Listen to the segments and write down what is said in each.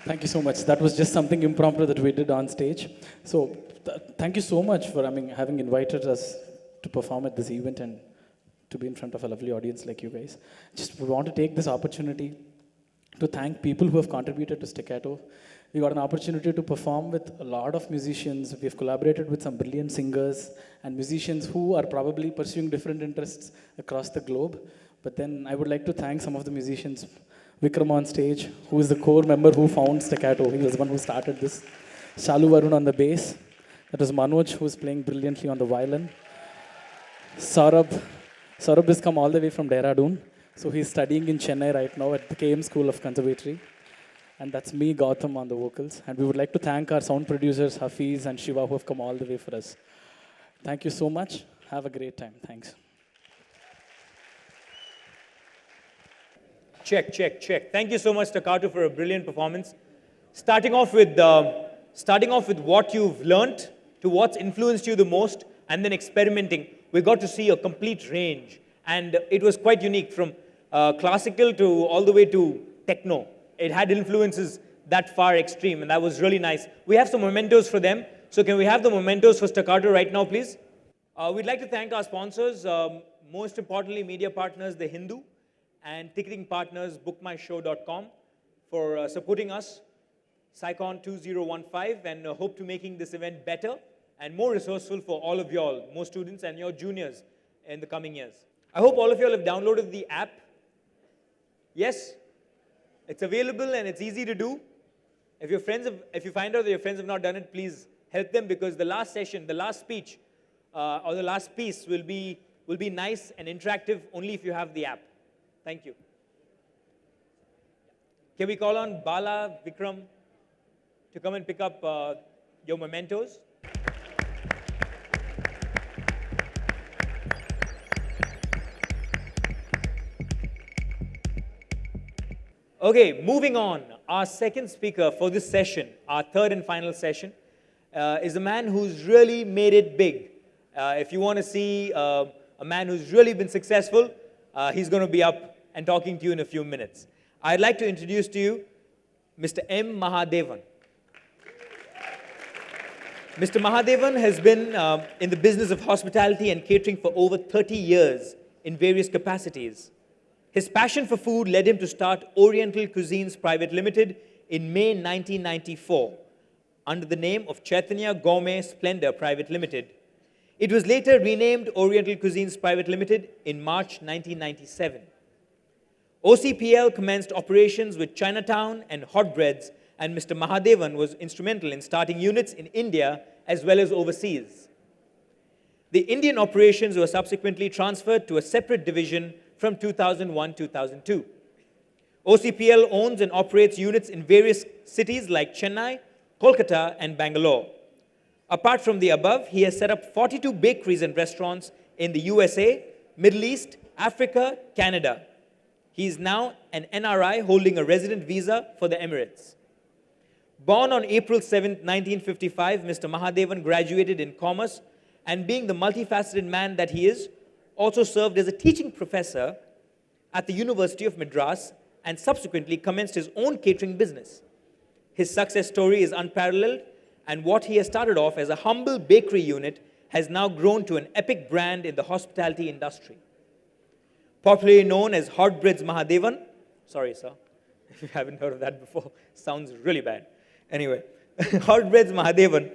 Thank you so much. That was just something impromptu that we did on stage. So, thank you so much for having invited us to perform at this event and to be in front of a lovely audience like you guys. Just want to take this opportunity to thank people who have contributed to Staccato. We got an opportunity to perform with a lot of musicians. We've collaborated with some brilliant singers and musicians who are probably pursuing different interests across the globe. But then I would like to thank some of the musicians. Vikram on stage, who is the core member who found Staccato. He was the one who started this. Shalu Varun on the bass. That was Manoj, who is playing brilliantly on the violin. Saurabh. Saurabh has come all the way from Dehradun. So he's studying in Chennai right now at the KM School of Conservatory. And that's me, Gautam, on the vocals. And we would like to thank our sound producers, Hafiz and Shiva, who have come all the way for us. Thank you so much. Have a great time. Thanks. Check, check, check. Thank you so much, Staccato, for a brilliant performance. Starting off with what you've learnt, to what's influenced you the most, and then experimenting. We got to see a complete range. And it was quite unique, from classical to all the way to techno. It had influences that far extreme, and that was really nice. We have some mementos for them. So can we have the mementos for Staccato right now, please? We'd like to thank our sponsors, most importantly, media partners, The Hindu, and ticketing partners, bookmyshow.com, for supporting us, SYCon 2015, and hope to making this event better and more resourceful for all of y'all, more students and your juniors in the coming years. I hope all of y'all have downloaded the app. Yes? It's available and it's easy to do. If you find out that your friends have not done it, please help them, because the last session, the last speech, or the last piece will be nice and interactive only if you have the app. Thank you. Can we call on Bala, Vikram to come and pick up your mementos? Okay, moving on. Our second speaker for this session, our third and final session, is a man who's really made it big. If you want to see a man who's really been successful, he's going to be up and talking to you in a few minutes. I'd like to introduce to you Mr. M.Mahadevan. Mr. Mahadevan has been in the business of hospitality and catering for over 30 years in various capacities. His passion for food led him to start Oriental Cuisines Private Limited in May 1994 under the name of Chaitanya Gourmet Splendor Private Limited. It was later renamed Oriental Cuisines Private Limited in March 1997. OCPL commenced operations with Chinatown and Hot Breads, and Mr. Mahadevan was instrumental in starting units in India as well as overseas. The Indian operations were subsequently transferred to a separate division from 2001-2002. OCPL owns and operates units in various cities like Chennai, Kolkata, and Bangalore. Apart from the above, he has set up 42 bakeries and restaurants in the USA, Middle East, Africa, Canada. He is now an NRI holding a resident visa for the Emirates. Born on April 7, 1955, Mr. Mahadevan graduated in commerce, and being the multifaceted man that he is, also served as a teaching professor at the University of Madras and subsequently commenced his own catering business. His success story is unparalleled, and what he has started off as a humble bakery unit has now grown to an epic brand in the hospitality industry. Popularly known as Hot Breads Mahadevan. Sorry, sir, if you haven't heard of that before. Sounds really bad. Anyway, Hot Breads Mahadevan,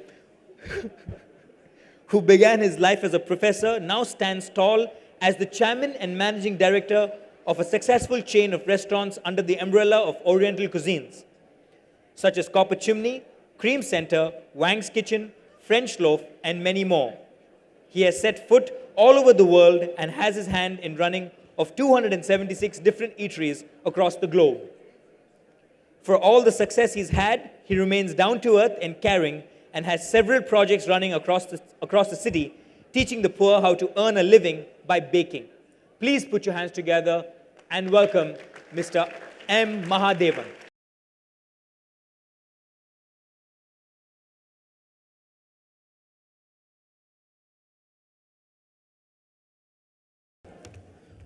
who began his life as a professor, now stands tall as the chairman and managing director of a successful chain of restaurants under the umbrella of Oriental Cuisines, such as Copper Chimney, Cream Center, Wang's Kitchen, French Loaf, and many more. He has set foot all over the world and has his hand in running of 276 different eateries across the globe. For all the success he's had, he remains down to earth and caring and has several projects running across the city, teaching the poor how to earn a living by baking. Please put your hands together and welcome Mr. M. Mahadevan.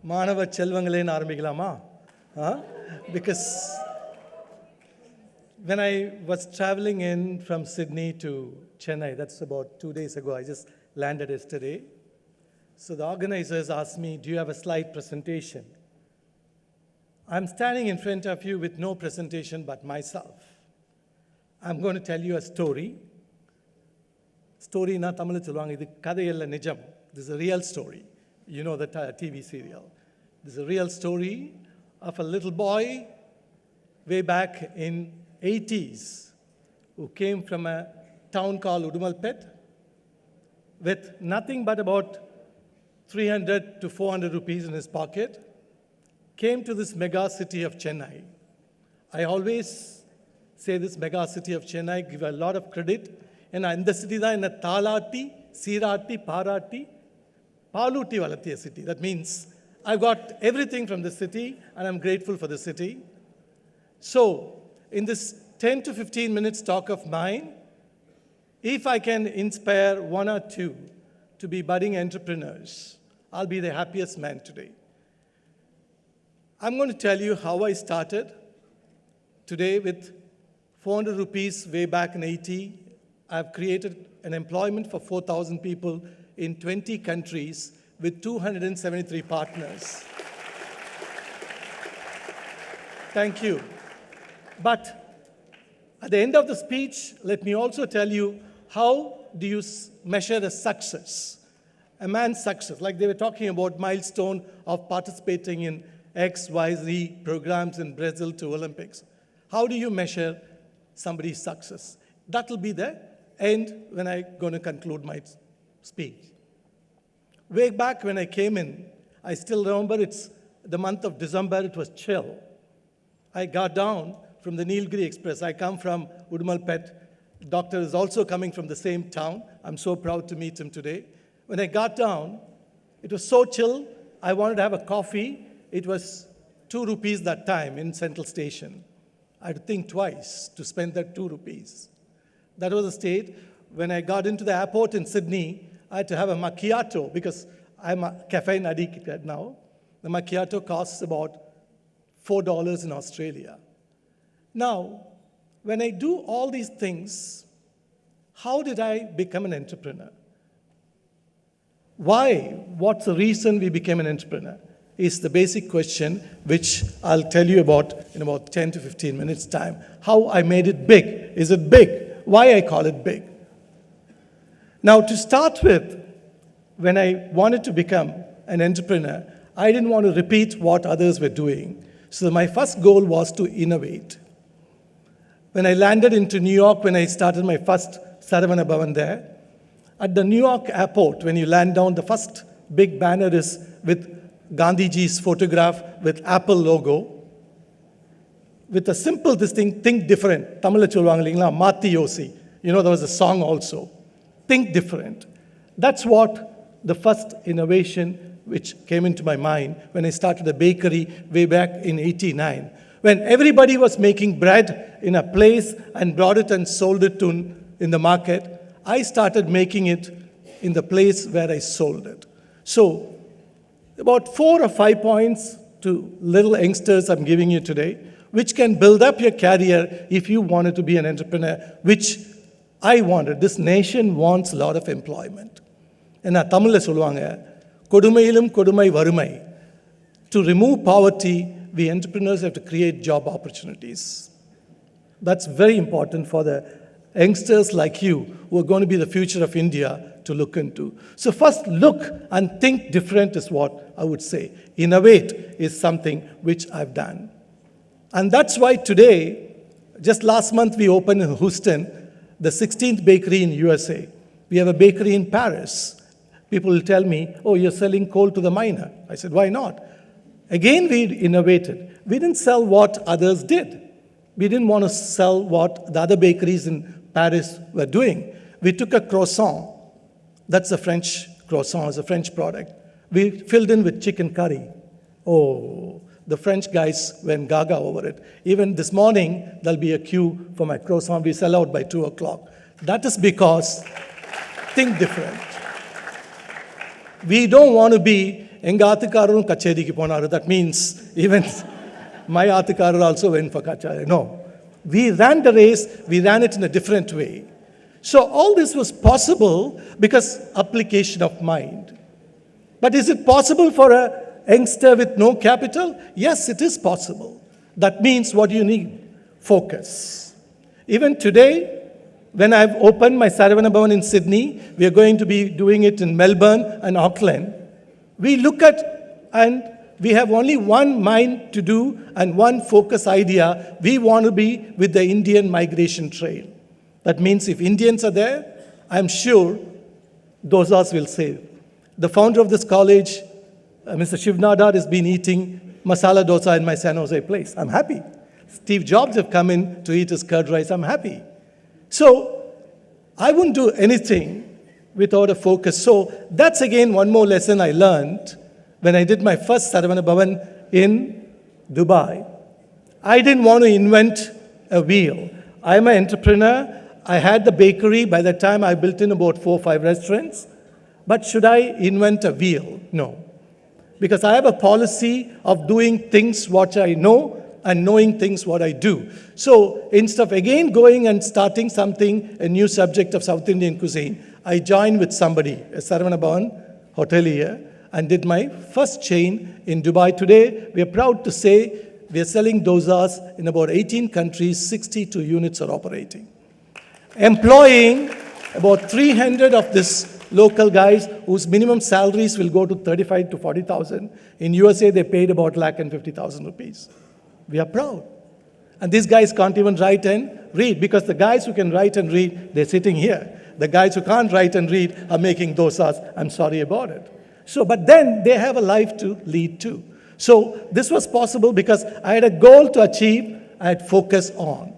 மாணவ செல்வங்களேன்னு ஆரம்பிக்கலாமா? Because When I was traveling in from Sydney to Chennai, that's about 2 days ago, I just landed yesterday. So the organizers asked me, do you have a slide presentation? I'm standing in front of you with no presentation but myself. I'm going to tell you a story. Story na Tamil சொல்லுவாங்க இது கதையல்ல நிஜம். This is a real story. You know that TV serial. This is a real story of a little boy way back in 80s who came from a town called Udumalpet with nothing but about 300 to 400 rupees in his pocket, came to this mega city of Chennai. I always say this mega city of Chennai, give a lot of credit. And in the city, in a Talati, Sirati, Parati, Paluti Valatiya city. That means I've got everything from the city and I'm grateful for the city. So, in this 10 to 15 minutes talk of mine, if I can inspire one or two to be budding entrepreneurs, I'll be the happiest man today. I'm going to tell you how I started today with 400 rupees way back in 80. I've created an employment for 4,000 people in 20 countries with 273 partners. Thank you. But at the end of the speech, let me also tell you how do you measure a success, a man's success. Like they were talking about milestone of participating in X, Y, Z programs in Brazil to Olympics. How do you measure somebody's success? That will be the end when I'm going to conclude my speech. Way back when I came in, I still remember it's the month of December, it was chill. I got down from the Nilgiri Express. I come from Udumalpet. Doctor is also coming from the same town. I'm so proud to meet him today. When I got down, it was so chill, I wanted to have a coffee. It was 2 rupees that time in Central Station. I had to think twice to spend that 2 rupees. That was the state. When I got into the airport in Sydney, I had to have a macchiato because I'm a caffeine addict now. The macchiato costs about $4 in Australia. Now, when I do all these things, how did I become an entrepreneur? Why? What's the reason we became an entrepreneur? Is the basic question, which I'll tell you about in about 10 to 15 minutes' time. How I made it big. Is it big? Why I call it big? Now, to start with, when I wanted to become an entrepreneur, I didn't want to repeat what others were doing. So my first goal was to innovate. When I landed into New York, when I started my first Saravana Bhavan there, at the New York airport, when you land down, the first big banner is with Gandhiji's photograph with Apple logo. With a simple this thing, think different. Tamil சொல்வாங்க இல்லைங்களா மாத்தி யோசி. You know, there was a song also. Think different. That's what the first innovation which came into my mind when I started a bakery way back in 89. When everybody was making bread in a place and brought it and sold it in the market, I started making it in the place where I sold it. So, about 4 or 5 points to little youngsters I'm giving you today, which can build up your career if you wanted to be an entrepreneur, which I wanted. This nation wants a lot of employment. And Tamil சொல்லுவாங்க கொடுமையிலும் கொடுமை வறுமை. To remove poverty, we entrepreneurs have to create job opportunities. That's very important for the youngsters like you who are going to be the future of India to look into. So first look and think different is what I would say. Innovate is something which I've done. And that's why today, just last month we opened in Houston, the 16th bakery in USA. We have a bakery in Paris. People will tell me, oh, you're selling coal to the miner. I said, why not? Again, we innovated. We didn't sell what others did. We didn't want to sell what the other bakeries in Paris were doing. We took a croissant. That's a French croissant, it's a French product. We filled in with chicken curry. Oh, the French guys went gaga over it. Even this morning, there'll be a queue for my croissant. We sell out by 2 o'clock. That is because think different. We don't want to be enga aathukarun kachediki ponaru. That means even my aathukarar also went for kachari. No. We ran the race, we ran it in a different way. So all this was possible because application of mind. But is it possible for a youngster with no capital? Yes, it is possible. That means what do you need? Focus. Even today, when I've opened my Mahadevan in Sydney, we are going to be doing it in Melbourne and Auckland. We look at, and we have only one mind to do and one focus idea. We want to be with the Indian migration trail. That means if Indians are there, I'm sure dosas will save. The founder of this college, Mr. Shivnadar, has been eating masala dosa in my San Jose place. I'm happy. Steve Jobs have come in to eat his curd rice. I'm happy. So I wouldn't do anything without a focus. So that's again one more lesson I learned when I did my first Mahadevan in Dubai. I didn't want to invent a wheel. I'm an entrepreneur. I had the bakery. By that time, I built in about 4 or 5 restaurants. But should I invent a wheel? No. Because I have a policy of doing things what I know and knowing things what I do. So instead of again going and starting something, a new subject of South Indian cuisine, I joined with somebody, a Mahadevan hotelier, and did my first chain in Dubai. Today, we are proud to say we are selling dosas in about 18 countries, 62 units are operating. Employing about 300 of these local guys whose minimum salaries will go to 35 to 40,000. In USA, they paid about ₹150,000. We are proud. And these guys can't even write and read, because the guys who can write and read, they're sitting here. The guys who can't write and read are making dosas. I'm sorry about it. So, but then they have a life to lead too. So this was possible because I had a goal to achieve, I had focus on,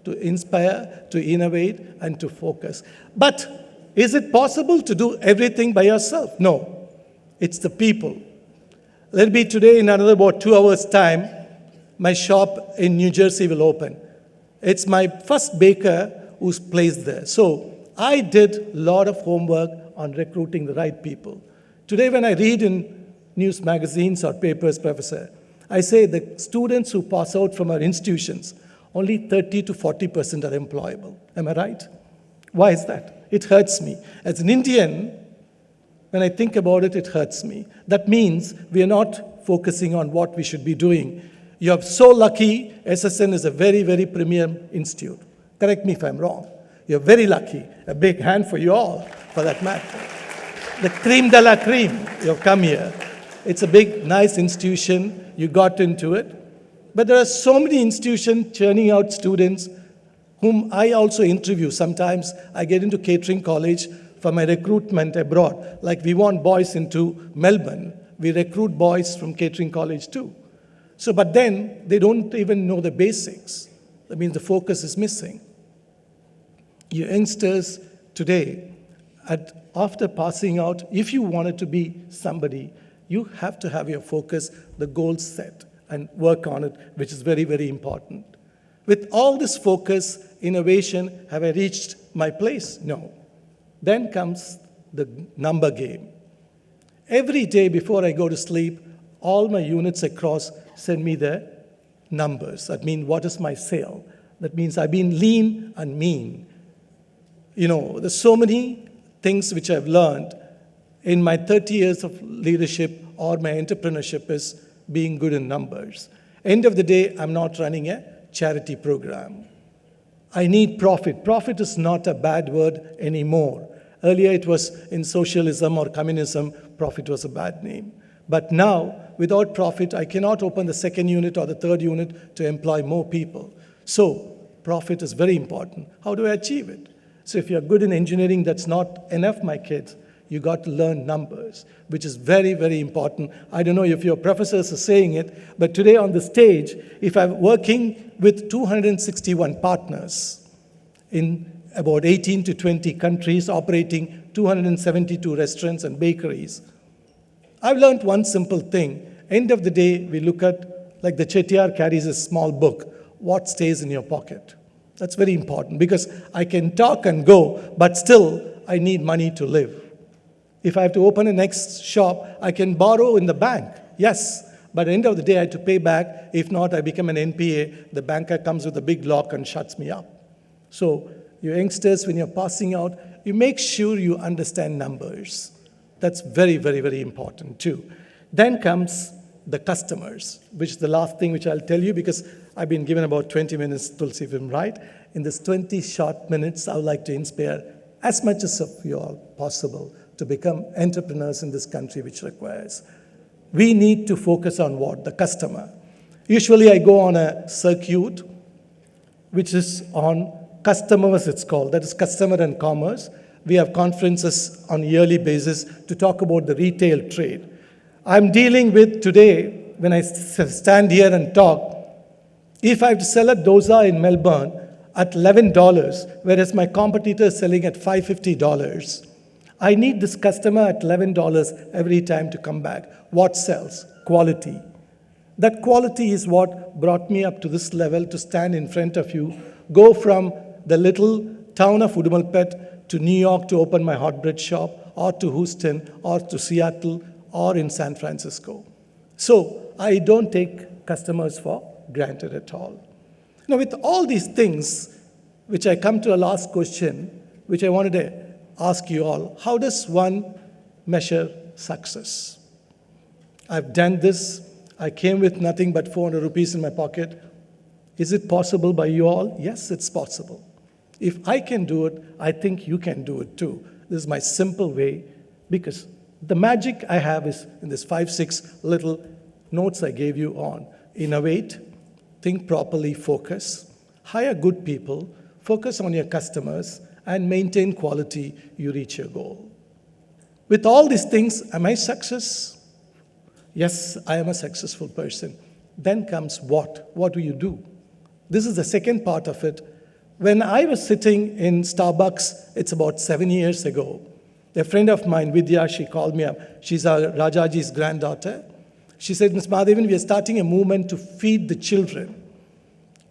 to inspire, to innovate, and to focus. But is it possible to do everything by yourself? No. It's the people. Let me today, in another about 2 hours' time, my shop in New Jersey will open. It's my first baker who's placed there. So I did a lot of homework on recruiting the right people. Today, when I read in news magazines or papers, Professor, I say the students who pass out from our institutions, only 30 to 40% are employable. Am I right? Why is that? It hurts me. As an Indian, when I think about it, it hurts me. That means we are not focusing on what we should be doing. You are so lucky, SSN is a very, very premier institute. Correct me if I'm wrong. You're very lucky. A big hand for you all, for that matter. The cream de la cream, you've come here. It's a big, nice institution. You got into it. But there are so many institutions churning out students whom I also interview. Sometimes I get into catering college for my recruitment abroad. Like we want boys into Melbourne. We recruit boys from catering college too. So, but then they don't even know the basics. That means the focus is missing. You youngsters today, after passing out, if you wanted to be somebody, you have to have your focus, the goal set, and work on it, which is very, very important. With all this focus, innovation, have I reached my place? No. Then comes the number game. Every day before I go to sleep, all my units across send me the numbers. That means what is my sale? That means I've been lean and mean. You know, there's so many things which I've learned in my 30 years of leadership or my entrepreneurship is being good in numbers. End of the day, I'm not running a charity program. I need profit. Profit is not a bad word anymore. Earlier it was in socialism or communism, profit was a bad name. But now, without profit, I cannot open the second unit or the third unit to employ more people. So, profit is very important. How do I achieve it? So if you're good in engineering, that's not enough, my kids. You got to learn numbers, which is very, very important. I don't know if your professors are saying it, but today on the stage, if I'm working with 261 partners in about 18 to 20 countries, operating 272 restaurants and bakeries, I've learned one simple thing. End of the day, we look at, like the Chettiar carries a small book, what stays in your pocket. That's very important because I can talk and go, but still I need money to live. If I have to open a next shop, I can borrow in the bank, yes, But at the end of the day, I had to pay back. If not, I become an NPA. The banker comes with a big lock and shuts me up. So, you youngsters, when you're passing out, you make sure you understand numbers. That's very, very, very important too. Then comes the customers, which is the last thing which I'll tell you because I've been given about 20 minutes, Tulsi, if I'm right. In this 20 short minutes, I would like to inspire as much as of you all possible to become entrepreneurs in this country, which requires. We need to focus on what? The customer. Usually I go on a circuit, which is on customers, it's called. That is customer and commerce. We have conferences on a yearly basis to talk about the retail trade. I'm dealing with today, when I stand here and talk, if I have to sell a dosa in Melbourne at $11, whereas my competitor is selling at $550, I need this customer at $11 every time to come back. What sells? Quality. That quality is what brought me up to this level to stand in front of you, go from the little town of Udumalpet to New York to open my hot bread shop, or to Houston, or to Seattle, or in San Francisco. So I don't take customers for granted at all. Now, with all these things, which I come to a last question, which I wanted to ask you all, how does one measure success? I've done this. I came with nothing but 400 rupees in my pocket. Is it possible by you all? Yes, it's possible. If I can do it, I think you can do it too. This is my simple way, because the magic I have is in this 5-6 little notes I gave you on. Innovate, think properly, focus, hire good people, focus on your customers, and maintain quality, you reach your goal. With all these things, am I success? Yes, I am a successful person. Then comes what? What do you do? This is the second part of it. When I was sitting in Starbucks, it's about 7 years ago, a friend of mine, Vidya, she called me up. She's our Rajaji's granddaughter. She said, Ms. Mahadevan, we are starting a movement to feed the children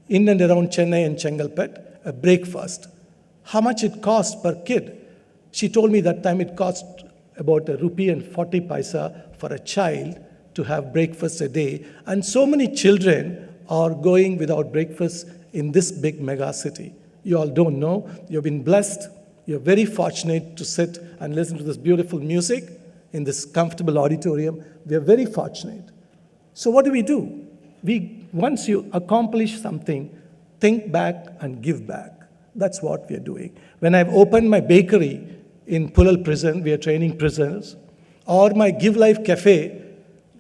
in and around Chennai and Chengalpet a breakfast. How much it cost per kid? She told me that time it cost about ₹1.40 for a child to have breakfast a day. And so many children are going without breakfast in this big mega city. You all don't know. You've been blessed. You're very fortunate to sit and listen to this beautiful music in this comfortable auditorium. We are very fortunate. So what do? Once you accomplish something, think back and give back. That's what we are doing. When I've opened my bakery in Pulal prison, we are training prisoners, or my Give Life Cafe,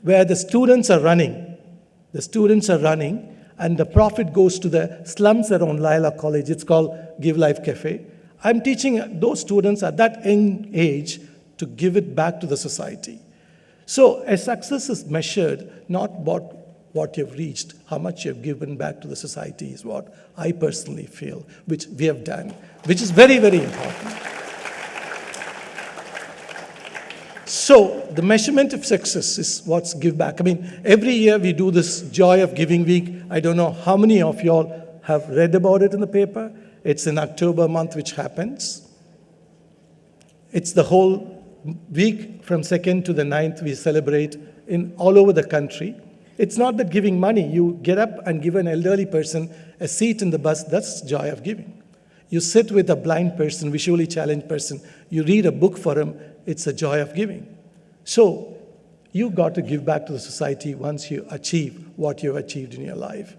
where the students are running. The students are running, and the profit goes to the slums around Laila College. It's called Give Life Cafe. I'm teaching those students at that young age to give it back to the society. So a success is measured not what you've reached, how much you've given back to the society is what I personally feel, which we have done, which is very, very important. So the measurement of success is what's give back. I mean, every year we do this Joy of Giving Week. I don't know how many of you all have read about it in the paper. It's in October month, which happens. It's the whole week from 2nd to the 9th we celebrate in all over the country. It's not that giving money. You get up and give an elderly person a seat in the bus. That's joy of giving. You sit with a blind person, visually challenged person. You read a book for him. It's a joy of giving. So you got to give back to the society once you achieve what you've achieved in your life.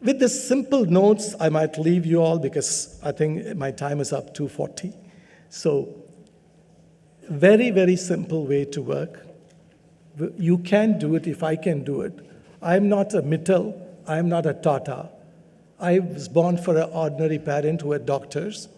With these simple notes, I might leave you all because I think my time is up, 2:40. So very, very simple way to work. You can do it if I can do it. I'm not a Mittal. I'm not a Tata. I was born for an ordinary parent who were doctors.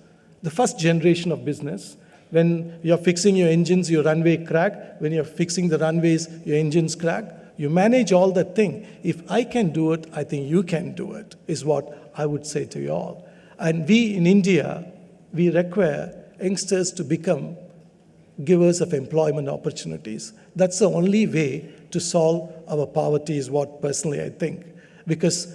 The first generation of business. When you're fixing your engines, your runway crack. When you're fixing the runways, your engines crack. You manage all that thing. If I can do it, I think you can do it, is what I would say to you all. And we in India, we require youngsters to become givers of employment opportunities. That's the only way to solve our poverty is what personally I think. Because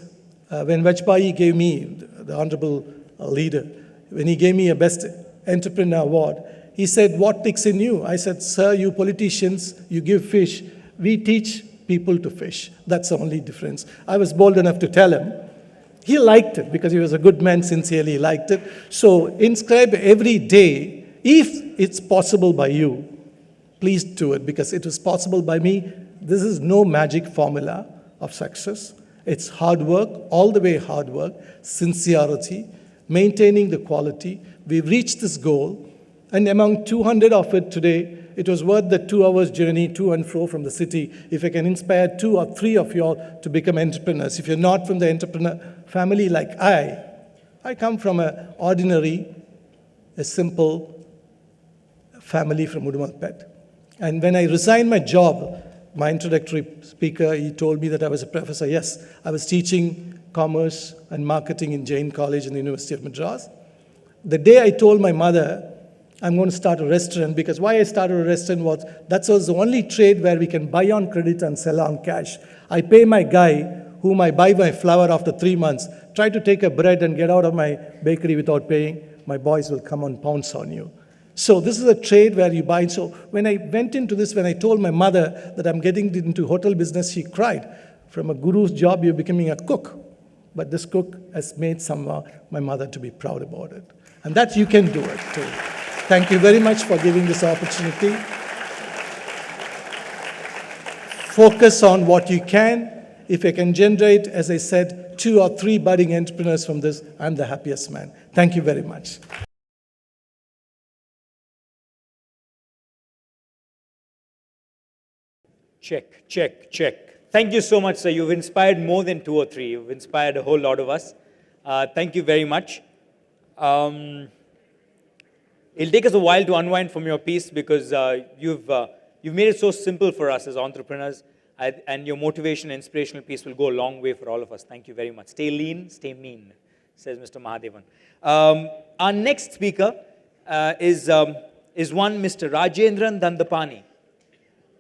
when Vajpayee gave me, the honorable leader, when he gave me a Best Entrepreneur Award, he said, what ticks in you? I said, sir, you politicians, you give fish. We teach people to fish. That's the only difference. I was bold enough to tell him. He liked it because he was a good man, sincerely liked it. So inscribe every day, if it's possible by you, please do it because it was possible by me. This is no magic formula of success. It's hard work, all the way hard work, sincerity, maintaining the quality. We've reached this goal, and among 200 of it today, it was worth the 2 hours journey to and fro from the city. If I can inspire 2 or 3 of you all to become entrepreneurs, if you're not from the entrepreneur family like I come from an ordinary, a simple family from Udumalpet. And when I resigned my job, my introductory speaker, he told me that I was a professor. Yes, I was teaching commerce and marketing in Jain College in the University of Madras. The day I told my mother, I'm going to start a restaurant, because why I started a restaurant was, that was the only trade where we can buy on credit and sell on cash. I pay my guy, whom I buy my flour after 3 months, try to take a bread and get out of my bakery without paying, my boys will come and pounce on you. So this is a trade where you buy. So when I went into this, when I told my mother that I'm getting into hotel business, she cried. From a guru's job, you're becoming a cook. But this cook has made my mother to be proud about it. And that you can do it too. Thank you very much for giving this opportunity. Focus on what you can. If I can generate, as I said, 2 or 3 budding entrepreneurs from this, I'm the happiest man. Thank you very much. Check, check, check. Thank you so much, sir. You've inspired more than 2 or 3. You've inspired a whole lot of us. Thank you very much. It'll take us a while to unwind from your piece because you've made it so simple for us as entrepreneurs, and your motivation and inspirational piece will go a long way for all of us. Thank you very much. Stay lean, stay mean, says Mr. Mahadevan. Our next speaker is one Mr. Rajendran Dandapani.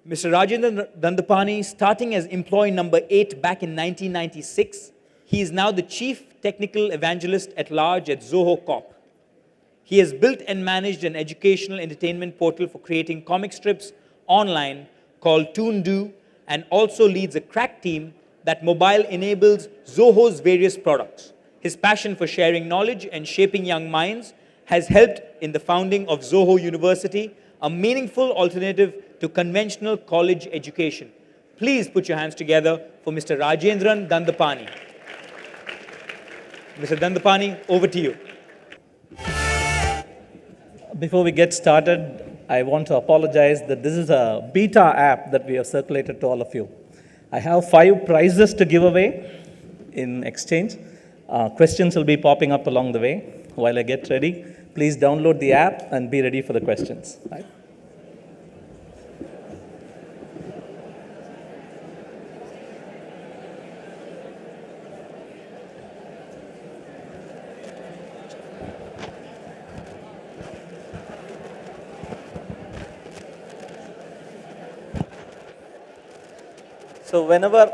Mr. Rajendran Dandapani, starting as employee number 8 back in 1996, he is now the Chief Technical Evangelist at Large at Zoho Corp. He has built and managed an educational entertainment portal for creating comic strips online called Toon-Do, and also leads a crack team that mobile enables Zoho's various products. His passion for sharing knowledge and shaping young minds has helped in the founding of Zoho University, a meaningful alternative to conventional college education. Please put your hands together for Mr. Rajendran Dandapani. Mr. Dandapani, over to you. Before we get started, I want to apologize that this is a beta app that we have circulated to all of you. I have 5 prizes to give away in exchange. Questions will be popping up along the way while I get ready. Please download the app and be ready for the questions. Right? So whenever